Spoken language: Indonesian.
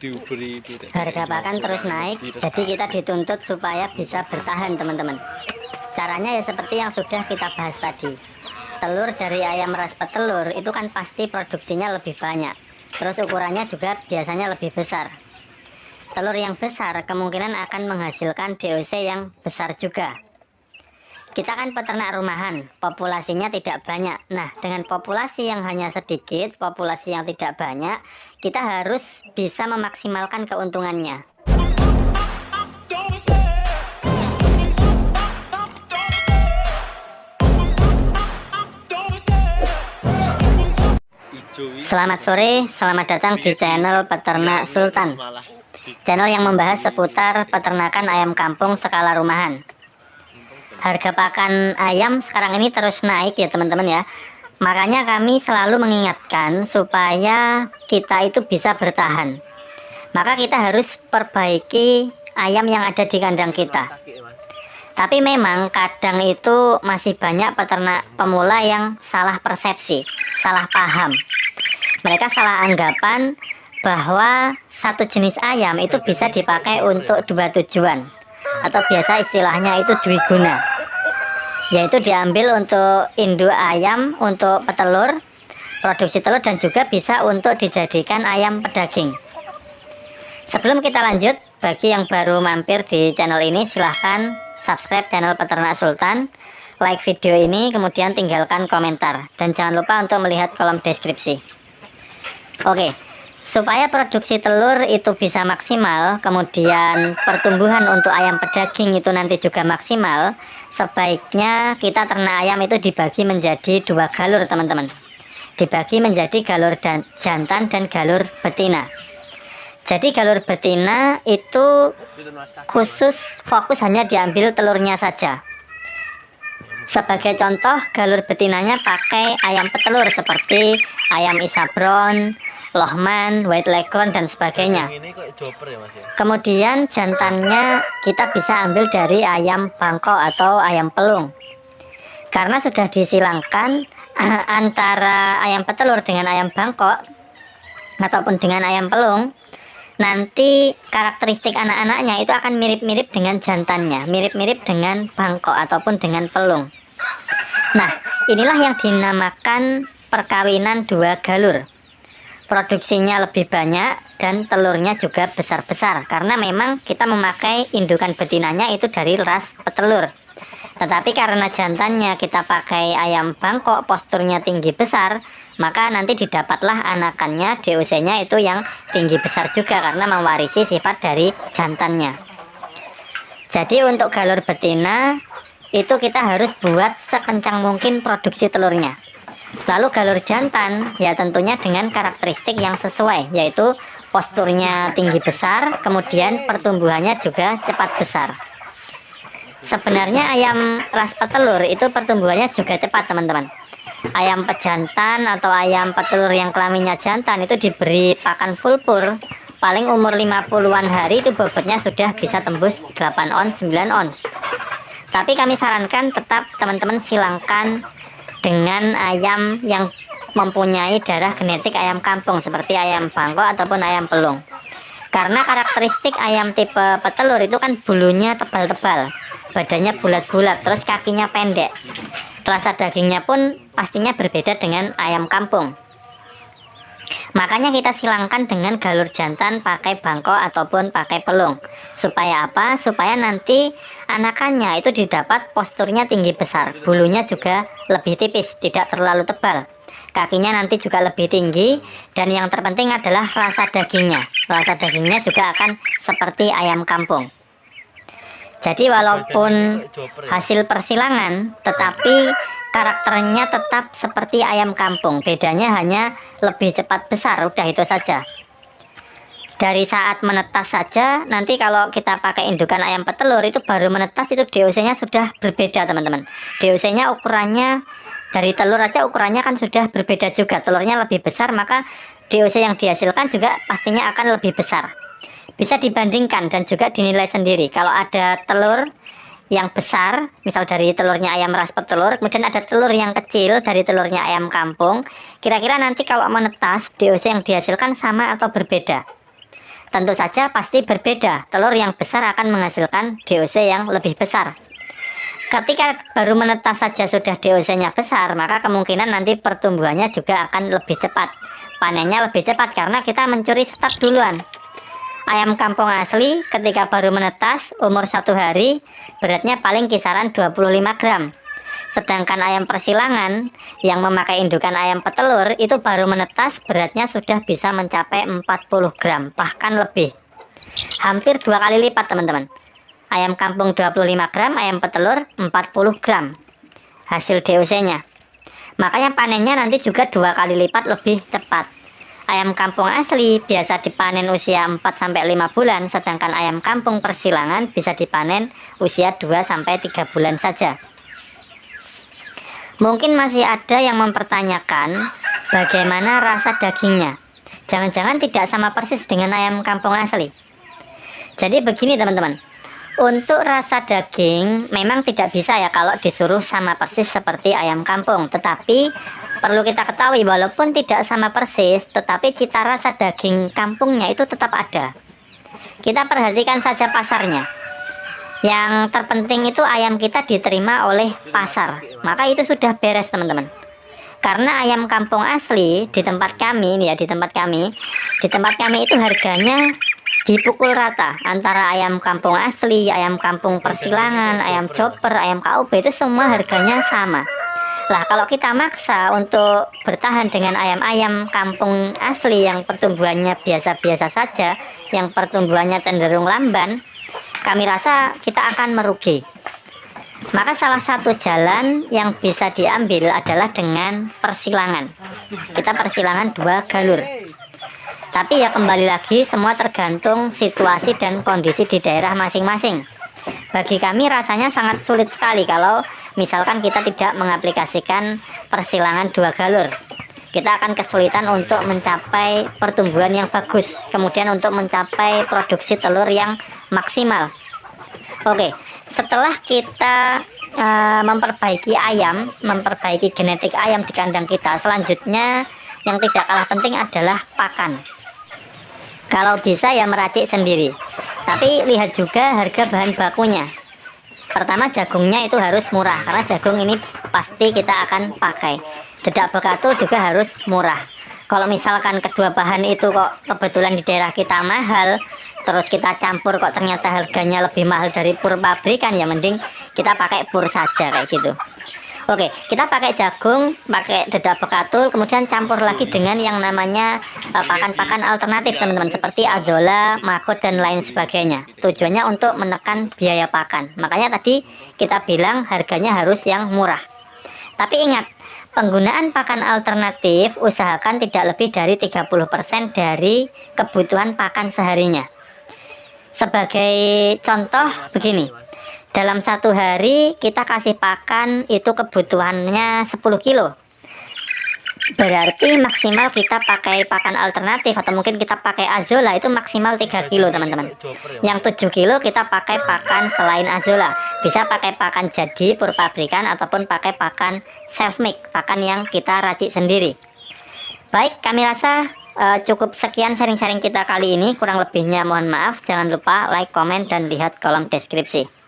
Harga pakan terus naik, jadi kita dituntut supaya bisa bertahan, teman-teman. Caranya ya seperti yang sudah kita bahas tadi. Telur dari ayam ras petelur itu kan pasti produksinya lebih banyak. Terus ukurannya juga biasanya lebih besar. Telur yang besar kemungkinan akan menghasilkan DOC yang besar juga. Kita kan peternak rumahan, populasinya tidak banyak. Nah, dengan populasi yang hanya sedikit, populasi yang tidak banyak, kita harus bisa memaksimalkan keuntungannya. Selamat sore, selamat datang di channel Peternak Sultan. Channel yang membahas seputar peternakan ayam kampung skala rumahan. Harga pakan ayam sekarang ini terus naik ya teman-teman ya. Makanya kami selalu mengingatkan supaya kita itu bisa bertahan. Maka kita harus perbaiki ayam yang ada di kandang kita. Tapi memang kadang itu masih banyak peternak pemula yang salah persepsi, salah paham. Mereka salah anggapan bahwa satu jenis ayam itu bisa dipakai untuk dua tujuan, atau biasa istilahnya itu dwiguna, yaitu diambil untuk induk ayam, untuk petelur, produksi telur, dan juga bisa untuk dijadikan ayam pedaging. Sebelum kita lanjut, bagi yang baru mampir di channel ini, silahkan subscribe channel Peternak Sultan, like video ini, kemudian tinggalkan komentar, dan jangan lupa untuk melihat kolom deskripsi. Oke, supaya produksi telur itu bisa maksimal, kemudian pertumbuhan untuk ayam pedaging itu nanti juga maksimal, sebaiknya kita ternak ayam itu dibagi menjadi dua galur, teman-teman. Dibagi menjadi galur jantan dan galur betina. Jadi galur betina itu khusus fokus hanya diambil telurnya saja. Sebagai contoh, galur betinanya pakai ayam petelur seperti ayam Isabron, Lohman, White Leghorn, dan sebagainya. Kemudian jantannya kita bisa ambil dari ayam bangkok atau ayam pelung. Karena sudah disilangkan antara ayam petelur dengan ayam bangkok ataupun dengan ayam pelung, nanti karakteristik anak-anaknya itu akan mirip-mirip dengan jantannya, mirip-mirip dengan bangkok ataupun dengan pelung. Nah, inilah yang dinamakan perkawinan dua galur. Produksinya lebih banyak dan telurnya juga besar-besar, karena memang kita memakai indukan betinanya itu dari ras petelur. Tetapi karena jantannya kita pakai ayam bangkok, posturnya tinggi besar, maka nanti didapatlah anakannya, DOC-nya itu yang tinggi besar juga karena mewarisi sifat dari jantannya. Jadi untuk galur betina itu kita harus buat sekencang mungkin produksi telurnya. Lalu galur jantan ya tentunya dengan karakteristik yang sesuai, yaitu posturnya tinggi besar, kemudian pertumbuhannya juga cepat besar. Sebenarnya ayam ras petelur itu pertumbuhannya juga cepat, teman-teman. Ayam pejantan atau ayam petelur yang kelaminnya jantan itu diberi pakan full pur, paling umur 50-an hari itu bobotnya sudah bisa tembus 8 ons, 9 ons. Tapi kami sarankan tetap teman-teman silangkan dengan ayam yang mempunyai darah genetik ayam kampung seperti ayam bangkok ataupun ayam pelung. Karena karakteristik ayam tipe petelur itu kan bulunya tebal-tebal, badannya bulat-bulat, terus kakinya pendek. Rasa dagingnya pun pastinya berbeda dengan ayam kampung. Makanya kita silangkan dengan galur jantan pakai bangkok ataupun pakai pelung. Supaya apa? Supaya nanti anakannya itu didapat posturnya tinggi besar, bulunya juga lebih tipis, tidak terlalu tebal. Kakinya nanti juga lebih tinggi, dan yang terpenting adalah rasa dagingnya. Rasa dagingnya juga akan seperti ayam kampung. Jadi walaupun hasil persilangan, tetapi karakternya tetap seperti ayam kampung. Bedanya hanya lebih cepat besar, udah itu saja. Dari saat menetas saja, nanti kalau kita pakai indukan ayam petelur itu baru menetas itu DOC-nya sudah berbeda, teman-teman. DOC-nya ukurannya dari telur aja ukurannya kan sudah berbeda juga. Telurnya lebih besar, maka DOC yang dihasilkan juga pastinya akan lebih besar. Bisa dibandingkan dan juga dinilai sendiri. Kalau ada telur yang besar, misal dari telurnya ayam ras petelur, kemudian ada telur yang kecil dari telurnya ayam kampung, kira-kira nanti kalau menetas DOC yang dihasilkan sama atau berbeda. Tentu saja pasti berbeda. Telur yang besar akan menghasilkan DOC yang lebih besar. Ketika baru menetas saja sudah DOC-nya besar, maka kemungkinan nanti pertumbuhannya juga akan lebih cepat. Panennya lebih cepat karena kita mencuri stok duluan. Ayam kampung asli ketika baru menetas umur 1 hari beratnya paling kisaran 25 gram. Sedangkan ayam persilangan yang memakai indukan ayam petelur itu baru menetas beratnya sudah bisa mencapai 40 gram, bahkan lebih. Hampir 2 kali lipat teman-teman. Ayam kampung 25 gram, ayam petelur 40 gram hasil DOC-nya. Makanya panennya nanti juga 2 kali lipat lebih cepat. Ayam kampung asli biasa dipanen usia 4-5 bulan, sedangkan ayam kampung persilangan bisa dipanen usia 2-3 bulan saja. Mungkin masih ada yang mempertanyakan bagaimana rasa dagingnya. Jangan-jangan tidak sama persis dengan ayam kampung asli. Jadi begini teman-teman, untuk rasa daging memang tidak bisa ya kalau disuruh sama persis seperti ayam kampung. Tetapi perlu kita ketahui walaupun tidak sama persis, tetapi cita rasa daging kampungnya itu tetap ada. Kita perhatikan saja pasarnya. Yang terpenting itu ayam kita diterima oleh pasar. Maka itu sudah beres teman-teman. Karena ayam kampung asli di tempat kami itu harganya dipukul rata antara ayam kampung asli, ayam kampung persilangan, ayam chopper, ayam KUB itu semua harganya sama. Lah kalau kita maksa untuk bertahan dengan ayam-ayam kampung asli yang pertumbuhannya biasa-biasa saja, yang pertumbuhannya cenderung lamban, kami rasa kita akan merugi. Maka salah satu jalan yang bisa diambil adalah dengan persilangan. Kita persilangan 2 galur. Tapi ya kembali lagi semua tergantung situasi dan kondisi di daerah masing-masing. Bagi kami rasanya sangat sulit sekali kalau misalkan kita tidak mengaplikasikan persilangan 2 galur. Kita akan kesulitan untuk mencapai pertumbuhan yang bagus, kemudian untuk mencapai produksi telur yang maksimal. Oke, setelah kita memperbaiki ayam, memperbaiki genetik ayam di kandang kita, selanjutnya yang tidak kalah penting adalah pakan. Kalau bisa ya meracik sendiri. Tapi lihat juga harga bahan bakunya. Pertama jagungnya itu harus murah karena jagung ini pasti kita akan pakai. Dedak bekatul juga harus murah. Kalau misalkan kedua bahan itu kok kebetulan di daerah kita mahal, terus kita campur kok ternyata harganya lebih mahal dari pur pabrikan, ya mending kita pakai pur saja kayak gitu. Oke, kita pakai jagung, pakai dedak bekatul, kemudian campur lagi dengan yang namanya pakan-pakan alternatif teman-teman, seperti azolla, magot dan lain sebagainya. Tujuannya untuk menekan biaya pakan. Makanya tadi kita bilang harganya harus yang murah. Tapi ingat, penggunaan pakan alternatif usahakan tidak lebih dari 30% dari kebutuhan pakan seharinya. Sebagai contoh begini, dalam 1 hari kita kasih pakan itu kebutuhannya 10 kilo. Berarti maksimal kita pakai pakan alternatif atau mungkin kita pakai azolla itu maksimal 3 kilo teman-teman. Yang 7 kilo kita pakai pakan selain azolla. Bisa pakai pakan jadi pur pabrikan ataupun pakai pakan self make, pakan yang kita racik sendiri. Baik, kami rasa cukup sekian sharing-sharing kita kali ini. Kurang lebihnya mohon maaf. Jangan lupa like, komen, dan lihat kolom deskripsi.